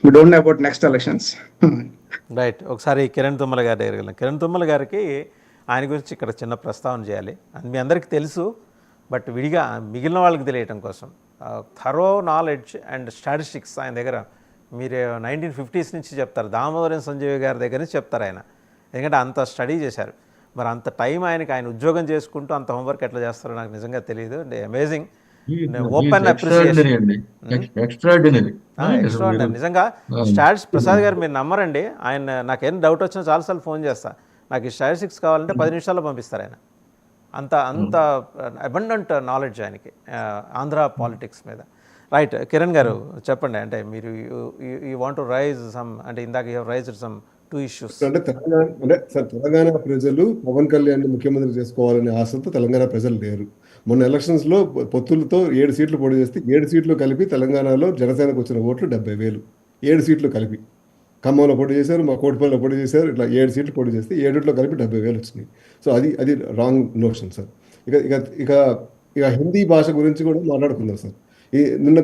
We don't know about next elections. Right. ఒకసారి కిరణ్ తుమ్మల గారి దగ్గరికి వెళ్ళాం. కిరణ్ తుమ్మల గారికి ఆయన గురించి ఇక్కడ చిన్న ప్రస్తావన చేయాలి. అది మీ అందరికీ తెలుసు, బట్ విడిగా మిగిలిన వాళ్ళకి తెలియటం కోసం థరో నాలెడ్జ్ అండ్ స్టాటిస్టిక్స్ ఆయన దగ్గర మీరు 1950s నుంచి చెప్తారు. దామోదరం సంజయ్ గారి దగ్గర నుంచి చెప్తారు ఆయన, ఎందుకంటే అంత స్టడీ చేశారు. మరి అంత టైం ఆయనకి, ఆయన ఉద్యోగం చేసుకుంటూ అంత హోంవర్క్ ఎట్లా చేస్తారో నాకు నిజంగా తెలియదు. Amazing, open appreciation, extraordinary. నిజంగా. స్టాట్స్ ప్రసాద్ గారు మీరు నమ్మరండి, ఆయన నాకేం డౌట్ వచ్చినా చాలాసార్లు ఫోన్ చేస్తా, నాకు ఈ స్టాటిస్టిక్స్ కావాలంటే 10 నిమిషాల్లో పంపిస్తారు ఆయన. అంత అంత అబండెంట్ నాలెడ్జ్ ఆయనకి ఆంధ్ర పాలిటిక్స్ మీద. రైట్, కిరణ్ గారు చెప్పండి. అంటే మీరు you want to raise some, అంటే ఇందాక యూ రైజ్డ్ సమ్ 2 issues. అంటే తెలంగాణ ప్రజలు పవన్ కళ్యాణ్ ముఖ్యమంత్రి చేసుకోవాలనే ఆశతో తెలంగాణ ప్రజలు లేరు. మొన్న ఎలక్షన్స్ లో పొత్తులతో 7 సీట్లు పోటీ చేస్తే 7 సీట్లు కలిపి తెలంగాణలో జనసేనకు వచ్చిన ఓట్లు 70,000. 7 సీట్లు కలిపి ఖమ్మంలో పోటీ చేశారు, మా కోటిపల్లిలో పోటీ చేశారు. ఇట్లా 7 సీట్లు పోటీ చేస్తే 7 కలిపి 70,000 వచ్చినాయి. సో అది రాంగ్ నోషన్ సార్. ఇక ఇక ఇక ఇక హిందీ భాష గురించి కూడా మాట్లాడుకుందాం సార్. నిన్న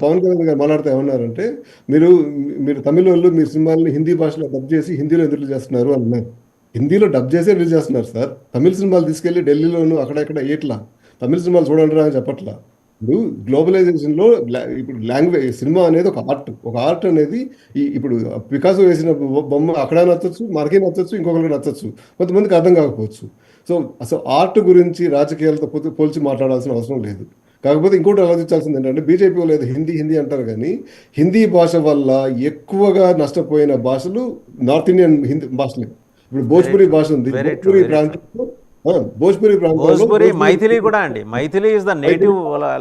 పవన్ కళ్యాణ్ గారు మాట్లాడితే ఏమన్నారంటే, మీరు తమిళ వాళ్ళు మీ సినిమాలని హిందీ భాషలో డబ్ చేసి హిందీలో ఎందుకు చేస్తున్నారు అన్నారు. హిందీలో డబ్ చేసే రిలీజ్ చేస్తున్నారు సార్. తమిళ సినిమాలు తీసుకెళ్లి ఢిల్లీలోను అక్కడెక్కడ ఏట్లా తమిళ సినిమాలు చూడండి అని చెప్పట్లా. ఇప్పుడు గ్లోబలైజేషన్లో ఇప్పుడు లాంగ్వేజ్ సినిమా అనేది ఒక ఆర్ట్ అనేది ఇప్పుడు పికాసో వేసిన బొమ్మ అక్కడ నచ్చచ్చు, మనకే నచ్చచ్చు, ఇంకొకరికి నచ్చచ్చు, కొంతమందికి అర్థం కాకపోవచ్చు. సో అసలు ఆర్ట్ గురించి రాజకీయాలతో పోల్చి మాట్లాడాల్సిన అవసరం లేదు. కాకపోతే ఇంకోటి ఆలోచించాల్సింది ఏంటంటే, బీజేపీ వాళ్ళు హిందీ అంటారు, కానీ హిందీ భాష వల్ల ఎక్కువగా నష్టపోయిన భాషలు నార్త్ ఇండియన్ హిందీ భాషలే. ఇప్పుడు భోజ్పురి భాష ఉంది, భోజ్పురి ప్రాంతంలో భోజ్పురి, మైథిలి కూడా అండి. Maithili is the native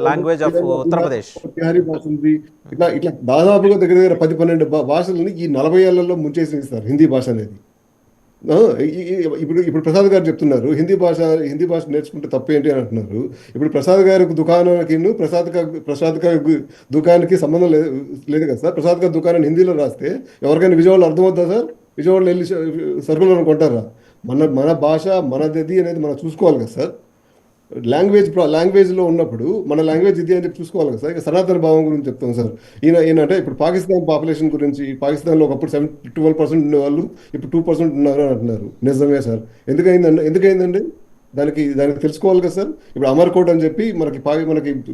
language of Uttar Pradesh. Bihari భాష ఉంది. ఇట్లా దాదాపుగా దగ్గర 10-12 భాషలని ఈ 40 ఏళ్లలో ముంచేసింది సార్ హిందీ భాష అనేది. ఇప్పుడు ప్రసాద్ గారు చెప్తున్నారు హిందీ భాష నేర్చుకుంటే తప్పేంటి అని అంటున్నారు. ఇప్పుడు ప్రసాద్ గారి దుకాణానికి ప్రసాద్ గారి దుకాణానికి సంబంధం లేదు కదా సార్. ప్రసాద్ గారి దుకాణాన్ని హిందీలో రాస్తే ఎవరికైనా విజయవాడలో అర్థమవుతుందా సార్? విజయవాడలో వెళ్ళి సరుకులు కొంటారా? మన భాష మనది అనేది మనం చూసుకోవాలి కదా సార్. లాంగ్వేజ్లో ఉన్నప్పుడు మన లాంగ్వేజ్ ఇది అని చెప్పి చూసుకోవాలి కదా సార్. ఇక సనాతన భావం గురించి చెప్తాం సార్. ఈయనంటే ఇప్పుడు పాకిస్తాన్ పాపులేషన్ గురించి, పాకిస్తాన్లో ఒకప్పుడు 12% ఉండేవాళ్ళు ఇప్పుడు 2% ఉన్నారు అని అంటున్నారు. నిజమే సార్. ఎందుకైందండి? దానికి తెలుసుకోవాలి కదా సార్. ఇప్పుడు అమర్కోట్ అని చెప్పి మనకి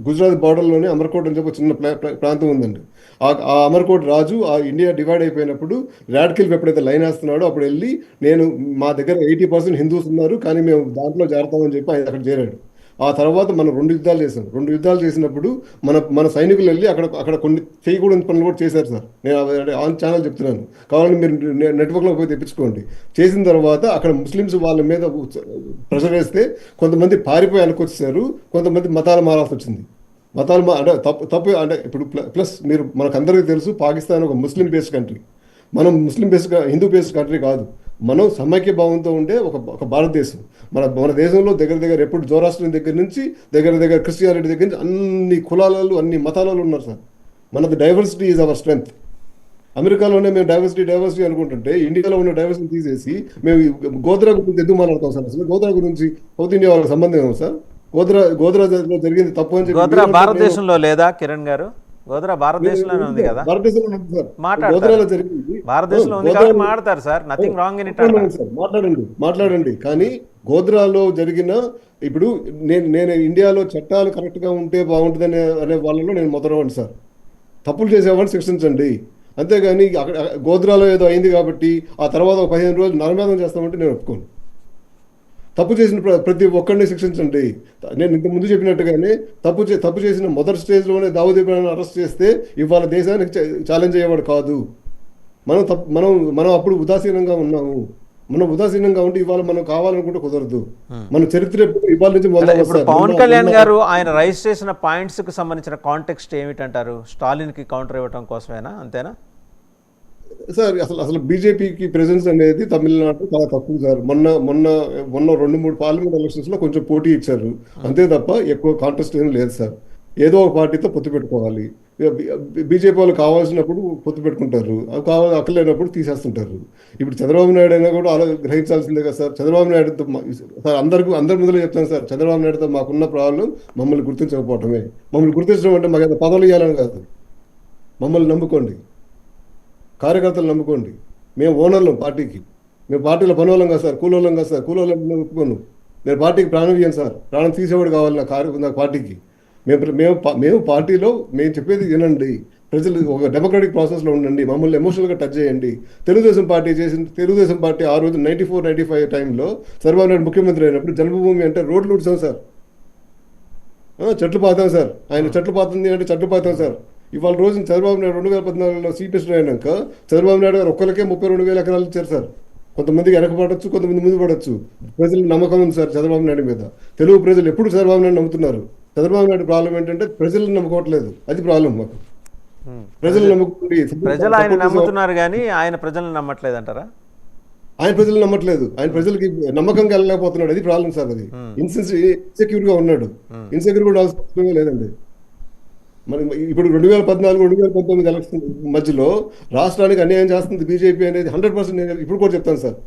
గుజరాత్ బార్డర్లోనే అమర్కోట్ అని చెప్పి చిన్న ప్రాంతం ఉందండి. ఆ అమర్కోట్ రాజు ఆ ఇండియా డివైడ్ అయిపోయినప్పుడు రాడికల్ ఎప్పుడైతే లైన్ వేస్తున్నాడో అప్పుడు వెళ్ళి, మా దగ్గర 80% హిందూస్ ఉన్నారు కానీ మేము దాంట్లో చేరతామని చెప్పి ఆయన అక్కడ చేరాడు. ఆ తర్వాత మనం 2 యుద్ధాలు చేసాం. 2 యుద్ధాలు చేసినప్పుడు మన సైనికులు వెళ్ళి అక్కడ కొన్ని చేయకూడని పనులు కూడా చేశారు సార్. నేను ఆన్ ఛానల్ చెప్తున్నాను, కావాలని మీరు నెట్వర్క్లో పోయి తెప్పించుకోండి. చేసిన తర్వాత అక్కడ ముస్లిమ్స్ వాళ్ళ మీద ప్రెషర్ వేస్తే కొంతమంది పారిపోయి అనుకొచ్చేసారు, కొంతమంది మతాలు మారాల్సి వచ్చింది. అంటే తప్పు అంటే ఇప్పుడు ప్లస్ మనకందరికీ తెలుసు, పాకిస్తాన్ ఒక ముస్లిం బేస్డ్ కంట్రీ. మనం ముస్లిం బేస్డ్ హిందూ బేస్డ్ కంట్రీ కాదు. మనం సమైక్య భావంతో ఉండే ఒక భారతదేశం. మన దేశంలో దగ్గర ఎప్పుడు జోరాస్ట్రియన్ దగ్గర నుంచి దగ్గర క్రిస్టియానిటీ దగ్గర నుంచి అన్ని కులాలలో అన్ని మతాలలో ఉన్నారు సార్. మనది డైవర్సిటీ ఈజ్ అవర్ స్ట్రెంగ్త్. అమెరికాలోనే మేము డైవర్సిటీ అనుకుంటుంటే ఇండియాలో ఉన్న డైవర్సిటీ తీసేసి మేము గోద్రా గురించి ఎందుకు మాట్లాడతాం సార్? అసలు గోద్రా గురించి సౌత్ ఇండియా వాళ్ళకి సంబంధం ఏమో సార్? గోద్రా జరిగింది తప్పు అని చెప్పి భారతదేశంలో లేదా కిరణ్ గారు? గోద్రా భారతదేశంలోనే ఉంది కదా. భారతదేశంలో ఉంది సార్. గోద్రాలో జరిగింది, భారతదేశంలో ఉంది కాబట్టి మాట్లాడతారు sir. Nothing wrong in it. మాట్లాడండి. కానీ గోద్రాలో జరిగిన ఇప్పుడు నేను ఇండియాలో చట్టాలు కరెక్ట్గా ఉంటే బాగుంటుంది అనే వాళ్ళలో నేను మొదలవండి సార్. తప్పులు చేసేవాడిని శిక్షించండి, అంతేగాని అక్కడ గోద్రాలో ఏదో అయింది కాబట్టి ఆ తర్వాత 15 రోజులు నరమేధం చేస్తామంటే నేను ఒప్పుకోను. తప్పు చేసిన ప్రతి ఒక్కరిని శిక్షించండి. నేను ఇంత ముందు చెప్పినట్టుగానే తప్పు చేసిన మొదటి స్టేజ్లోనే దావూద్ ఇబ్రాహింని అరెస్ట్ చేస్తే ఇవాళ దేశానికి ఛాలెంజ్ అయ్యేవాడు కాదు. మనం అప్పుడు ఉదాసీనంగా ఉన్నాము. మనం ఉదాసీనంగా ఉంటే ఇవాళ మనం కావాలనుకుంటే కుదరదు. మన చరిత్ర ఇవాళ నుంచి ఇప్పుడు పవన్ కళ్యాణ్ గారు ఆయన రైజ్ చేసిన పాయింట్స్ కు సంబంధించిన కాంటెక్స్ట్ ఏమిటంటారు? స్టాలిన్ కి కౌంటర్ ఇవ్వడం కోసమేనా, అంతేనా సార్? అసలు బీజేపీకి ప్రెజెన్స్ అనేది తమిళనాడు చాలా తక్కువ సార్. మొన్న 2-3 పార్లమెంట్ ఎలక్షన్స్ లో కొంచెం పోటీ ఇచ్చారు, అంతే తప్ప ఎక్కువ కాంటెస్ట్ ఏం లేదు సార్. ఏదో ఒక పార్టీతో పొత్తు పెట్టుకోవాలి. బీజేపీ వాళ్ళు కావాల్సినప్పుడు పొత్తు పెట్టుకుంటారు, అవి అక్కర్లేనప్పుడు తీసేస్తుంటారు. ఇప్పుడు చంద్రబాబు నాయుడు అయినా కూడా అలా గ్రహించాల్సిందే కదా సార్. చంద్రబాబు నాయుడుతో సార్ అందరి ముందులో చెప్తాను సార్, చంద్రబాబు నాయుడుతో మాకున్న ప్రాబ్లం మమ్మల్ని గుర్తించకపోవటమే. మమ్మల్ని గుర్తించడం అంటే మాకు పదవులు ఇవ్వాలని కాదు, మమ్మల్ని నమ్ముకోండి. కార్యకర్తలు నమ్ముకోండి. మేము ఓనర్లం పార్టీకి. మేము పార్టీలో పనోళ్ళం కాదు సార్, కూలోళ్ళం కాదు సార్. కూలోళ్ళం ఒప్పుకోను. నేను పార్టీకి ప్రాణం ఇయ్యను సార్. ప్రాణం తీసేవాడు కావాలి నా పార్టీకి. మేము పార్టీలో మేము చెప్పేది వినండి. ప్రజలు ఒక డెమోక్రాటిక్ ప్రాసెస్లో ఉండండి. మమ్మల్ని ఎమోషనల్గా టచ్ చేయండి. తెలుగుదేశం పార్టీ ఆ రోజు 94-95 టైంలో చంద్రబాబు నాయుడు ముఖ్యమంత్రి అయినప్పుడు జన్మభూమి అంటే రోడ్లు ఉడ్చాం సార్, చెట్లు పాతాం సార్. ఆయన చెట్లు పాతుంది అంటే చెట్లు పాతాం సార్. ఇవాళ రోజు చంద్రబాబు నాయుడు 2014లో చీఫ్ మినిస్టర్ అయినాక చంద్రబాబు నాయుడు గారు ఒక్కరికే 32,000 ఎకరాలు ఇచ్చారు సార్. కొంతమందికి వెనక పడవచ్చు, కొంతమంది ముందు పడవచ్చు. ప్రజలు నమ్మకం ఉంది సార్ చంద్రబాబు నాయుడు మీద. తెలుగు ప్రజలు ఎప్పుడు చంద్రబాబు నాయుడు నమ్ముతున్నారు. చంద్రబాబు నాయుడు ప్రాబ్లం ఏంటంటే ప్రజలను నమ్ముకోవట్లేదు. అది ప్రాబ్లం మాకు. ప్రజలు నమ్ముకుండి ప్రజలు ఆయన నమ్ముతున్నారు కానీ ఆయన ప్రజలను నమ్మట్లేదు అంటారా? ఆయన ప్రజలు నమ్మట్లేదు. ఆయన ప్రజలకి నమ్మకంగా వెళ్ళలేకపోతున్నాడు. అది ప్రాబ్లం సార్. అది ఇన్సెక్యూర్ గా ఉన్నాడు. ఇన్సెక్యూర్ కూడా అవసరం లేదండి. మరి ఇప్పుడు 2014-2019 ఎలక్షన్ మధ్యలో రాష్ట్రానికి అన్యాయం చేస్తుంది బీజేపీ అనేది 100% నేను ఇప్పుడు కూడా చెప్తాను సార్.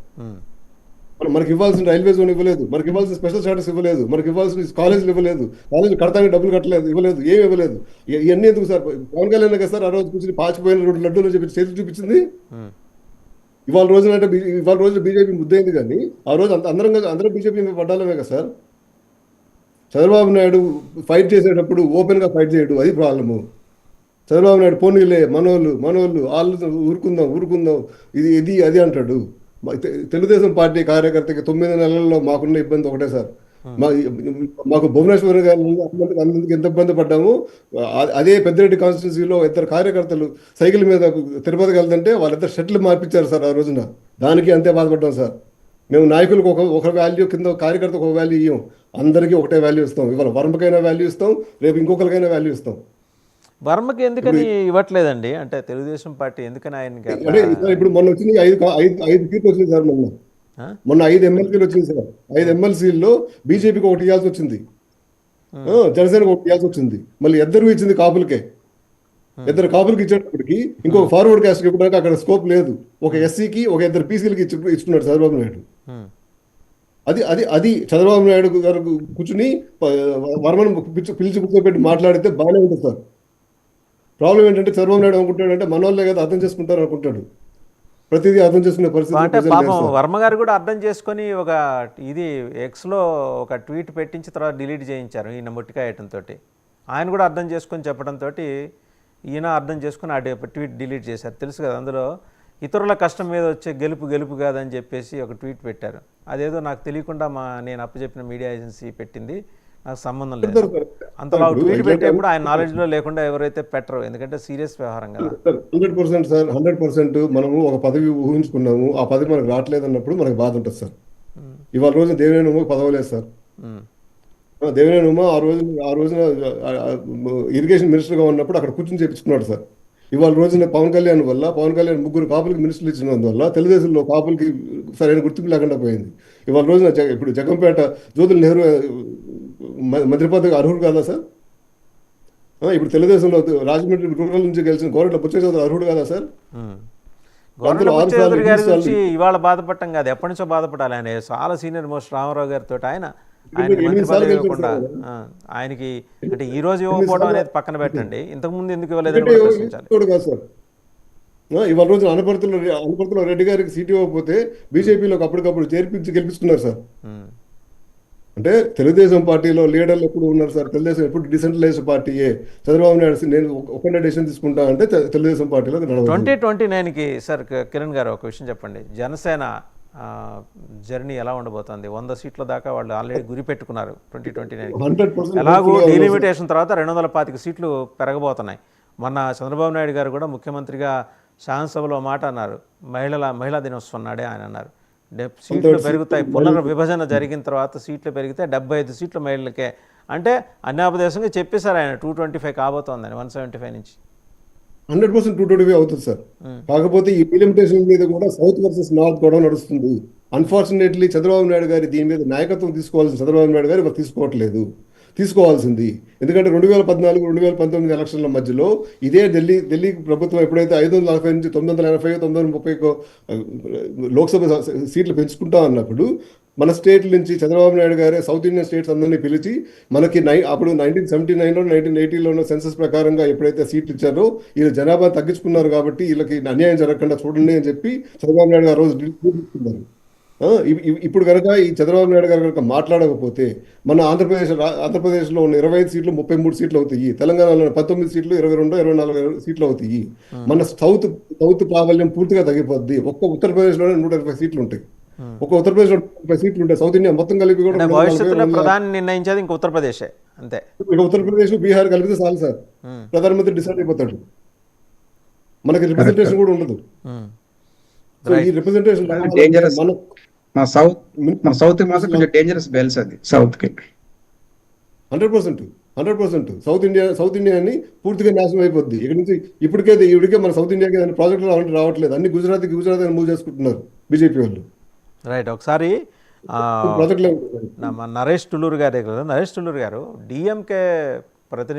మనకి ఇవ్వాల్సిన రైల్వే జోన్ ఇవ్వలేదు, మనకి ఇవ్వాల్సిన స్పెషల్ స్టాటస్ ఇవ్వలేదు, మనకి ఇవ్వాల్సిన కాలేజీలు ఇవ్వలేదు, కాలేజీలు కడతానికి డబ్బులు కట్టలేదు, ఇవ్వలేదు, ఏమి ఇవ్వలేదు. ఇవన్నీ ఎందుకు సార్? పవన్ కళ్యాణ్ కదా సార్ ఆ రోజు కూర్చొని పాచిపోయిన 2 లడ్డూలు చెప్పి చేతులు చూపించింది. ఇవాళ రోజున బీజేపీ ముద్దయింది. కానీ ఆ రోజు అందరం బీజేపీ పడ్డాలమే కదా సార్. చంద్రబాబు నాయుడు ఫైట్ చేసేటప్పుడు ఓపెన్గా ఫైట్ చేయడు, అది ప్రాబ్లము. చంద్రబాబు నాయుడు పోనీలే మనోళ్ళు వాళ్ళు ఊరుకుందాం ఇది అది అంటాడు. తెలుగుదేశం పార్టీ కార్యకర్తకి 9 నెలల్లో మాకున్న ఇబ్బంది ఒకటే సార్. మాకు భువనేశ్వర్ గారు అందరికి ఎంత ఇబ్బంది పడ్డాము. అదే పెద్దిరెడ్డి కాన్స్టిట్యూన్సీలో 2 కార్యకర్తలు సైకిల్ మీద తిరుపతికి వెళ్తుంటే వాళ్ళిద్దరు షర్ట్లు మార్పించారు సార్ ఆ రోజున. దానికి అంతే బాధపడ్డాం సార్. మేము నాయకులకు ఒక వాల్యూ కింద, కార్యకర్తకు ఒక వాల్యూ ఇవ్వం. అందరికీ ఒకటే వాల్యూ ఇస్తాం. ఇవాళ వర్మకైనా వాల్యూ ఇస్తాం, రేపు ఇంకొకరికైనా వాల్యూ ఇస్తాం. వర్మకి ఎందుకని ఇవ్వట్లేదండి? అంటే తెలుగుదేశం పార్టీ ఎందుకని ఆయనకి అంటే ఇప్పుడు మొన్న వచ్చింది 5 సీట్లు వచ్చింది సార్. మొన్న 5 ఎమ్మెల్సీలు వచ్చింది సార్. 5 ఎమ్మెల్సీల్లో బీజేపీకి ఒకటి ఇవ్వాల్సి వచ్చింది, జనసేనకు ఒకటి ఇవ్వాల్సి వచ్చింది. మళ్ళీ 2 ఇచ్చింది కాపులకే. 2 కాపులకి ఇచ్చేటప్పటికి ఇంకొక ఫార్వర్డ్ క్యాస్ట్ ఇవ్వడానికి అక్కడ స్కోప్ లేదు. ఒక ఎస్సీకి, ఒక 2 పీసీలకి ఇచ్చుకున్నాడు చంద్రబాబు నాయుడు. అది చంద్రబాబు నాయుడు గారు కూర్చుని వర్మను పిలిచి కూర్చోబెట్టి మాట్లాడితే బాగానే ఉంటుంది సార్. ప్రాబ్లం ఏంటంటే చంద్రబాబు నాయుడు అనుకుంటాడంటే మన వాళ్ళే కదా అర్థం చేసుకుంటారు అనుకుంటాడు. ప్రతిదీ అర్థం చేసుకునే అంటే పరిస్థితి. పాపం వర్మ గారు కూడా అర్థం చేసుకొని ఒక ఇది ఎక్స్లో ఒక ట్వీట్ పెట్టించి తర్వాత డిలీట్ చేయించారు ఈయన మొట్టికాయటంతో. ఆయన కూడా అర్థం చేసుకొని చెప్పడంతో ఈయన అర్థం చేసుకుని ఆ ట్వీట్ డిలీట్ చేశారు. తెలుసు కదా, అందులో ఇతరుల కష్టం మీద వచ్చే గెలుపు కాదని చెప్పేసి ఒక ట్వీట్ పెట్టారు. అదేదో నాకు తెలియకుండా నేను అప్పచెప్పిన మీడియా ఏజెన్సీ పెట్టింది, నాకు సంబంధం లేదు. అంతలో ట్వీట్ పెట్టేప్పుడు ఆయన నాలెడ్జ్లో లేకుండా ఎవరైతే పెట్టరు, ఎందుకంటే సీరియస్ వ్యవహారం కదా. 100% సార్, 100% మనము ఒక పదవి ఊహించుకున్నాము, ఆ పదవి మనకు రావట్లేదు అన్నప్పుడు మనకు బాధ ఉంటుంది సార్. ఇవాళ రోజున దేవినేని ఉమకు పదవి లేదు సార్. దేవినేని ఉమ ఆ రోజున ఇరిగేషన్ మినిస్టర్గా ఉన్నప్పుడు అక్కడ కూర్చొని చేపించుకున్నాడు సార్. ఇవాళ రోజున పవన్ కళ్యాణ్ 3 కాపులకి మినిస్టర్లు ఇచ్చినందువల్ల తెలుగుదేశంలో కాపులకి సరైన గుర్తింపు లేకుండా పోయింది. ఇవాళ రోజున ఇప్పుడు జగంపేట జ్యోతుల నెహ్రూ మంత్రి పదవికి అర్హుడు కాదా సార్? ఇప్పుడు తెలుగుదేశంలో రాజమండ్రి రూరల్ నుంచి గెలిచిన గోరెట్ల బుచ్చయ్య చౌదరి అర్హుడు కాదా సార్? గారి గురించి ఇవాళ బాధపడటం కాదు, ఎప్పటి నుంచో బాధపడాలి. ఆయన చాలా సీనియర్ మోస్ట్ రామారావు గారితో ఆయనకి మంత్రి పదవి ఇవ్వకుండా ఆయనకి అంటే ఈ రోజు ఇవ్వకపోవడం అనేది పక్కన పెట్టండి, ఇంతకుముందు ఎందుకు ఇవ్వలేదని కూడా ప్రశ్నించాలి. ఇవాళ రోజున అనపర్తిలో రెడ్డి గారికి సీట్ ఇవ్వకపోతే బీజేపీలోకి అప్పటికప్పుడు చేర్పించి గెలిపిస్తున్నారు సార్. అంటే తెలుగుదేశం పార్టీలో లీడర్లు ఎప్పుడు ఉన్నారు సార్? తెలుగుదేశం ఎప్పుడు డిసెంట్రలైజ్డ్ పార్టీయే. చంద్రబాబు నాయుడు నేను ఒకటే డెసిషన్ తీసుకుంటా అంటే తెలుగుదేశం పార్టీలో 2029కి సార్ కిరణ్ గారు ఒక విషయం చెప్పండి. జనసేన జర్నీ ఎలా ఉండబోతుంది? 100 సీట్ల దాకా వాళ్ళు ఆల్రెడీ గురి పెట్టుకున్నారు 2029. ఎలాగో డీలిమిటేషన్ తర్వాత 225 సీట్లు పెరగబోతున్నాయి. మొన్న చంద్రబాబు నాయుడు గారు కూడా ముఖ్యమంత్రిగా శాసనసభలో మాట అన్నారు, మహిళా దినోత్సవం నాడే ఆయన అన్నారు సీట్లు పెరుగుతాయి, పునర్విభజన జరిగిన తర్వాత సీట్లు పెరిగితే 75 సీట్లు మహిళలకే. అంటే అన్యాపదేశంగా చెప్పేశారు ఆయన 225 కాబోతోందని 175 నుంచి. 100% 225 అవుతుంది సార్. కాకపోతే ఈ డిలిమిటేషన్ మీద కూడా సౌత్ వర్సెస్ నార్త్ గొడవ నడుస్తుంది. అన్ఫార్చునేట్లీ చంద్రబాబు నాయుడు గారి దీని మీద నాయకత్వం తీసుకోవాల్సిన చంద్రబాబు నాయుడు గారు తీసుకోవట్లేదు. తీసుకోవాల్సింది ఎందుకంటే 2014-2019 ఎలక్షన్ల మధ్యలో ఇదే ఢిల్లీ ప్రభుత్వం ఎప్పుడైతే 540 నుంచి 980, 930 లోక్సభ సీట్లు పెంచుకుంటా అన్నప్పుడు మన స్టేట్ నుంచి చంద్రబాబు నాయుడు గారే సౌత్ ఇండియన్ స్టేట్స్ అందరినీ పిలిచి మనకి అప్పుడు 1979లో 1980లో ఉన్న సెన్సస్ ప్రకారంగా ఎప్పుడైతే సీట్లు ఇచ్చారో వీళ్ళు జనాభా తగ్గించుకున్నారు కాబట్టి వీళ్ళకి అన్యాయం జరగకుండా చూడండి అని చెప్పి చంద్రబాబు నాయుడు గారు రోజు తీసుకున్నారు. ఇప్పుడు కనుక ఈ చంద్రబాబు నాయుడు గారు కనుక మాట్లాడకపోతే మన ఆంధ్రప్రదేశ్లో ఉన్న 25 సీట్లు 33 సీట్లు అవుతాయి, తెలంగాణలో 19 సీట్లు 22 24 సీట్లు అవుతాయి. మన సౌత్ ప్రాబల్యం పూర్తిగా తగ్గిపోద్ది. ఒక్క ఉత్తరప్రదేశ్లోనే 120 సీట్లు ఉంటాయి. ఒక ఉత్తరప్రదేశ్లో 30 సీట్లు ఉంటాయి. సౌత్ ఇండియా మొత్తం కలిపి కూడా అంటే భవిష్యత్తులో ప్రధాని నిర్ణయించేది ఇంకా ఉత్తరప్రదేశే అంతే. ఇక ఉత్తరప్రదేశ్ బీహార్ కలిపితే చాలు సార్, ప్రధానమంత్రి డిసైడ్ అయిపోతాడు. మనకి రిప్రజెంటేషన్ కూడా ఉండదు. సో ఈ రిప్రజెంటేషన్ డేంజరస్. మన సౌత్ మాత్రం కొంచెం డేంజరస్ బెల్స్ అది సౌత్ కి 100% సౌత్ ఇండియాని పూర్తిగా నాశనం అయిపోద్ది. ఇక్కడ నుంచి ఇప్పటికే మన సౌత్ ఇండియాకి ఏదైనా ప్రాజెక్టులు రావట్లేదు. అన్ని గుజరాత్ మూవ్ చేసుకుంటున్నారు బీజేపీ వాళ్ళు. రైట్. ఒకసారి ప్రాజెక్టులు నరేష్ టుల్లూరు గారు డిఎంకే ప్రతినిధి